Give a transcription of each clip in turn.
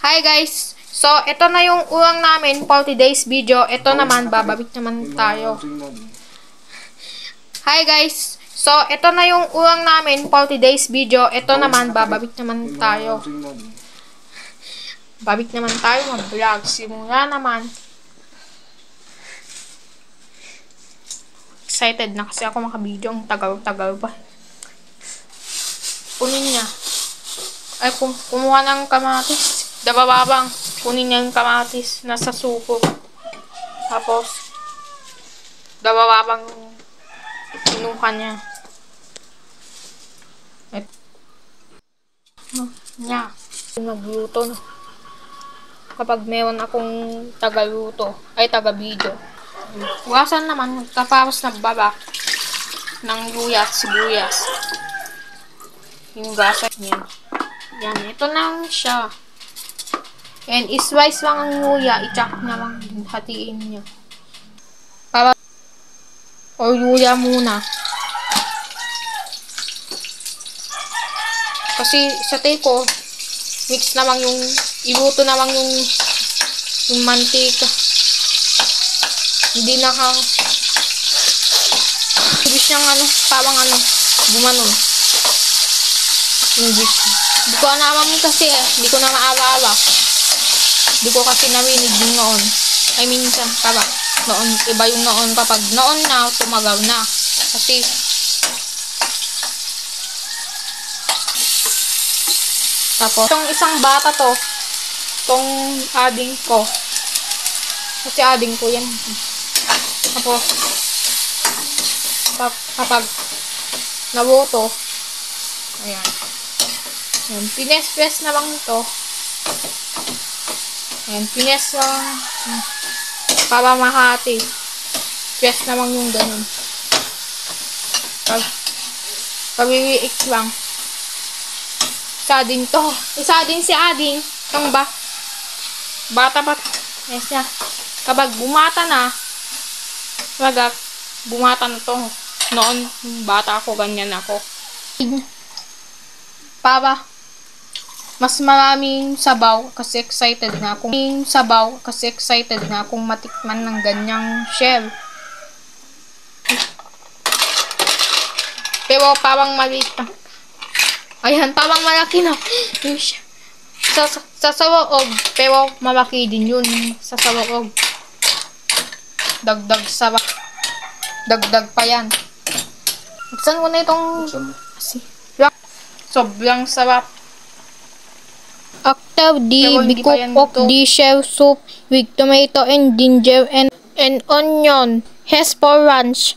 Hi guys! So, ito na yung ulang namin for today's video. Ito naman, babalik naman tayo. Hi guys! So, ito na yung ulang namin for today's video. Ito naman, babalik naman tayo. Babalik naman tayo mag-vlog. Simula naman. Excited na kasi ako makabidyo. Ang tagal-tagal pa. Kunin niya. Ay, kumuha ng kamatis. Dabababang. Kunin niya yung kamatis. Nasa suko. Tapos, dabababang kinuha niya. Niya. Nagluto na. Kapag meron akong tagaluto, ay taga-video. Hugasan naman, tapos nagbaba ng luya at sibuyas. Hinugasan niya. Yan, ito lang siya. And islice lang ang luya, i-chop na lang, hatiin niya. Para, or luya muna. Kasi sa ko, mix naman yung, ibuto naman yung mantika. Hindi na kang, ibig siyang parang gumanon. English. Hindi ko naman kasi hindi ko na maawa-awa. Hindi ko kasi narinig yung noon. Ay minsan, parang noon, iba yung noon kapag noon na, tumagaw na. Kasi, tapos, itong isang bata to, itong ading ko. Kasi ading ko yan. Tapos, kapag naboto, ayan. Ayan, pines-press na lang ito. Ayan, pines lang. Para mahati. Press na lang yung ganun. Pabiriik lang. Isa din to. Isa din si Ading. Itong bata pa. Yes na. Kapag bumata na, bumata na to. Noon, bata ako, ganyan ako. Para mas maraming sabaw kasi excited na akong matikman ng ganyang shell. Pero parang maliit na. Ayan, parang malaki na. Sa sawaog, pero malaki din yun. Sa sawaog. Dagdag sarap. Dagdag pa yan. Buksan ko na itong sobrang sarap. After we cook the shell soup with tomato and ginger and onion. Has for lunch.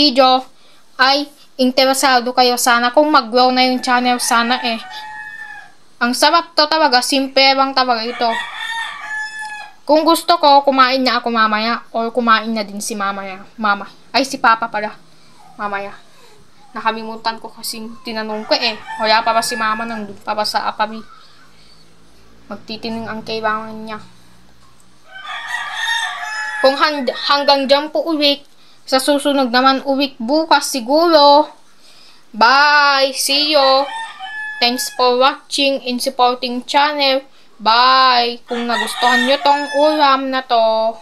Video ay interesado kayo sana kung mag-grow na yung channel sana Ang sarap to talaga, simple lang talaga ito. Kung gusto ko, kumain na ako mamaya or kumain na din si si Papa pala mamaya. Nakalimutan ko kasi tinanong ko wala pa ba si Mama nandun pa ba sa kami. Magtitining ang kailangan niya. Kung hanggang dyan po uwi, sa susunod naman uwi bukas siguro. Bye! See you! Thanks for watching and supporting channel. Bye! Kung nagustuhan nyo tong ulam na to,